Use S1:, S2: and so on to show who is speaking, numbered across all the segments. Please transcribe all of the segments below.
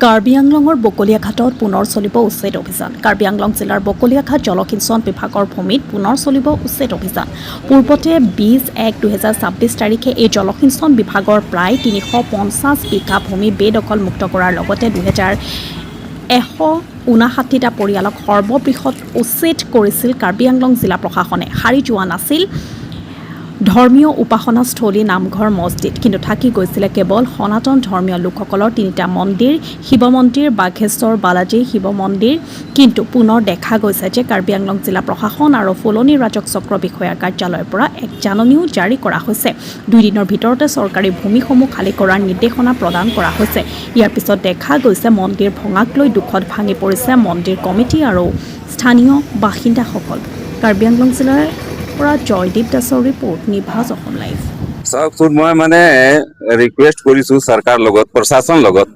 S1: কাৰ্বি আংলঙৰ বকলিয়াঘাটত পুনৰ চলিব উচ্ছেদ অভিযান। কাৰ্বি আংলং জিলাৰ বকলিয়াঘাট জলসিঞ্চন বিভাগৰ ভূমিত পুনৰ চলিব উচ্ছেদ অভিযান। পূৰ্বতে 20/1/2026 তাৰিখে এই জলসিঞ্চন বিভাগৰ প্ৰায় 350 বিঘা ভূমি বেদখলমুক্ত কৰাৰ লগতে 2159টা পৰিয়ালক সৰ্ববৃহৎ উচ্ছেদ কৰিছিল কাৰ্বি আংলং জিলা প্ৰশাসনে। সাৰি যোৱা নাছিল ধৰ্মীয় উপাসনাস্থলী নামঘৰ মছজিদ, কিন্তু থাকি গৈছিলে কেৱল সনাতন ধৰ্মীয় লোকসকলৰ 3টা মন্দিৰ, শিৱ মন্দিৰ, বাঘেশ্বৰ বালাজী শিৱ মন্দিৰ। কিন্তু পুনৰ দেখা গৈছে যে কাৰ্বি আংলং জিলা প্ৰশাসন আৰু ফুলনি ৰাজক চক্ৰ বিষয়াৰ কাৰ্যালয়ৰ পৰা এক জাননীও জাৰি কৰা হৈছে। 2 দিনৰ ভিতৰতে চৰকাৰী ভূমিসমূহ খালী কৰাৰ নিৰ্দেশনা প্ৰদান কৰা হৈছে। ইয়াৰ পিছত দেখা গৈছে মন্দিৰ ভঙাক লৈ দুখত ভাঙি পৰিছে মন্দিৰ কমিটি আৰু স্থানীয় বাসিন্দাসকল। কাৰ্বি আংলং জিলাৰ জয়দীপ দাসৰ ৰিপৰ্ট, নিভাজ অসম লাইভ।
S2: চাওকচোন, মই মানে ৰিকুৱেষ্ট কৰিছোঁ চৰকাৰ লগত, প্ৰশাসন লগত।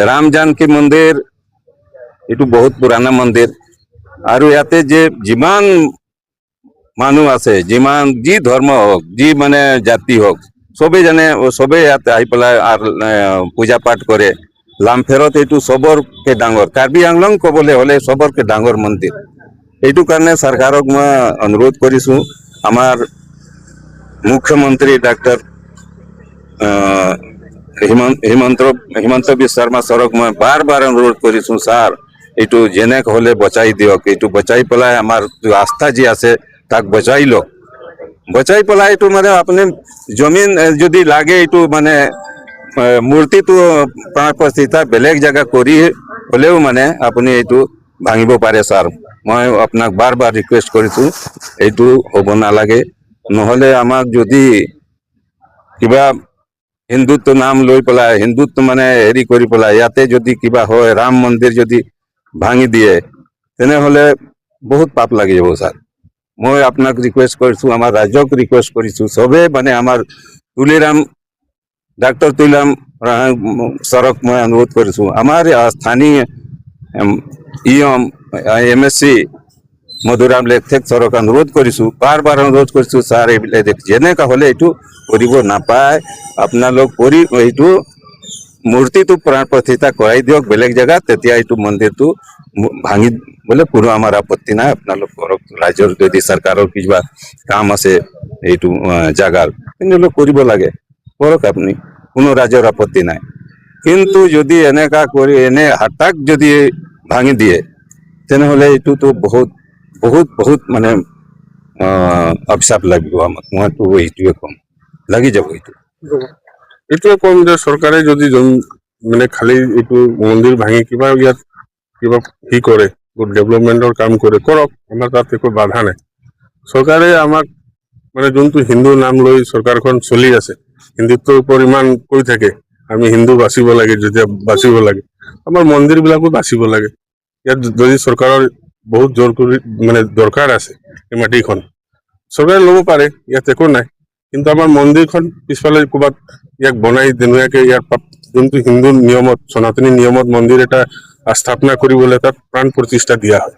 S2: ৰাম জানকী মন্দিৰ এইটো বহুত পুৰণা মন্দিৰ, আৰু ইয়াতে যে যিমান মানুহ আছে, যিমান যি ধৰ্ম হওক, যি মানে জাতি হওক, চবেই জানে, চবেই ইয়াতে আহি পেলাই পূজা পাঠ কৰে। লামফেৰত এইটো চবৰকে ডাঙৰ, কাৰ্বি আংলং ক'বলৈ হ'লে চবৰকে ডাঙৰ মন্দিৰ। এইটো কাৰণে চৰকাৰক মই অনুৰোধ কৰিছোঁ, আমাৰ মুখ্যমন্ত্ৰী ডাক্তৰ হিমন্ত বিশ্ব শৰ্মা ছাৰক মই বাৰ অনুৰোধ কৰিছোঁ, ছাৰ এইটো যেনেক হ'লে বচাই দিয়ক, এইটো বচাই পেলাই আমাৰ আস্থা যি আছে তাক বচাই লওক। বচাই পেলাই এইটো মানে আপুনি জমিন যদি লাগে, এইটো মানে মূৰ্তিটো প্ৰাণ প্ৰতিষ্ঠা বেলেগ জেগা কৰি হ'লেও মানে আপুনি এইটো ভাঙিব পাৰে ছাৰ। মই আপোনাক বাৰ ৰিকুৱেষ্ট কৰিছোঁ, এইটো হ'ব নালাগে। নহ'লে আমাক যদি কিবা হিন্দুত্ব নাম লৈ পেলাই, হিন্দুত্ব মানে হেৰি কৰি পেলাই ইয়াতে যদি কিবা হয়, ৰাম মন্দিৰ যদি ভাঙি দিয়ে, তেনেহ'লে বহুত পাপ লাগি যাব ছাৰ। মই আপোনাক ৰিকুৱেষ্ট কৰিছোঁ, আমাৰ ৰাজ্যক ৰিকুৱেষ্ট কৰিছোঁ, চবেই মানে আমাৰ ডাক্তৰ তুলিৰাম ছাৰক মই অনুৰোধ কৰিছোঁ, আমাৰ স্থানীয় MSC মধুৰাম লেখথেক ছাৰক অনুৰোধ কৰিছোঁ, বাৰ অনুৰোধ কৰিছোঁ, ছাৰ এইবিলাক যেনেকৈ হ'লে এইটো কৰিব নাপায়, আপোনালোক কৰি এইটো মূৰ্তিটো প্ৰাণ প্ৰতিষ্ঠা কৰাই দিয়ক বেলেগ জেগাত, তেতিয়া এইটো মন্দিৰটো ভাঙি বোলে কোনো আমাৰ আপত্তি নাই। আপোনালোক কৰক, ৰাজ্যৰ যদি চৰকাৰৰ কিবা কাম আছে এইটো জেগাৰ, তেনেহ'লে কৰিব লাগে, কৰক আপুনি, কোনো ৰাজ্যৰ আপত্তি নাই। কিন্তু যদি এনেকা কৰি হঠাৎ যদি ভাঙি দিয়ে, তেনেহ'লে এইটোতো বহুত মানে অভিশাপ লাগিব আমাক। মইতো এইটোৱে ক'ম, লাগি যাব
S3: এইটোৱে ক'ম যে চৰকাৰে যদি মানে খালি এইটো মন্দিৰ ভাঙি কিবা ইয়াত কিবা কৰে, ডেভেলপমেণ্টৰ কাম কৰক, আমাৰ তাত একো বাধা নাই। চৰকাৰে আমাক মানে যোনটো হিন্দু নাম লৈ চৰকাৰখন চলি আছে, হিন্দুত্বৰ ওপৰত ইমান কৈ থাকে, আমি হিন্দু বাচিব লাগে, যেতিয়া বাচিব লাগে আমাৰ মন্দিৰবিলাকো বাচিব লাগে। ইয়াত যদি চৰকাৰৰ বহুত জোৰ কৰি মানে দৰকাৰ আছে, এই মাটিখন চৰকাৰে ল'ব পাৰে, ইয়াত একো নাই। কিন্তু আমাৰ মন্দিৰখন পিছফালে ক'ৰবাত ইয়াক বনাই ধুনীয়াকৈ ইয়াৰ যোনটো হিন্দু নিয়মত, সনাতনী নিয়মত মন্দিৰ এটা স্থাপনা কৰিবলৈ তাত প্ৰাণ প্ৰতিষ্ঠা দিয়া হয়।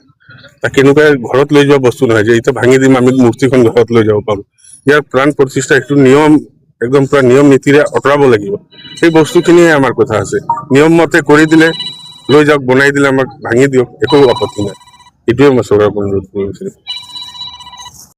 S3: তাক কেনেকুৱা ঘৰত লৈ যোৱা বস্তু নহয় যে এতিয়া ভাঙি দিম, আমি মূৰ্তিখন ঘৰত লৈ যাব পাৰোঁ। ইয়াৰ প্ৰাণ প্ৰতিষ্ঠা এইটো নিয়ম, একদম পুৰা নিয়ম নীতিৰে আঁতৰাব লাগিব। সেই বস্তুখিনিয়ে আমাৰ কথা আছে, নিয়ম মতে কৰি দিলে লৈ যাওক, বনাই দিলে আমাক ভাঙি দিয়ক, একো আপত্তি নাই। এইটোৱে মই চৰকাৰক অনুৰোধ কৰিছিলোঁ।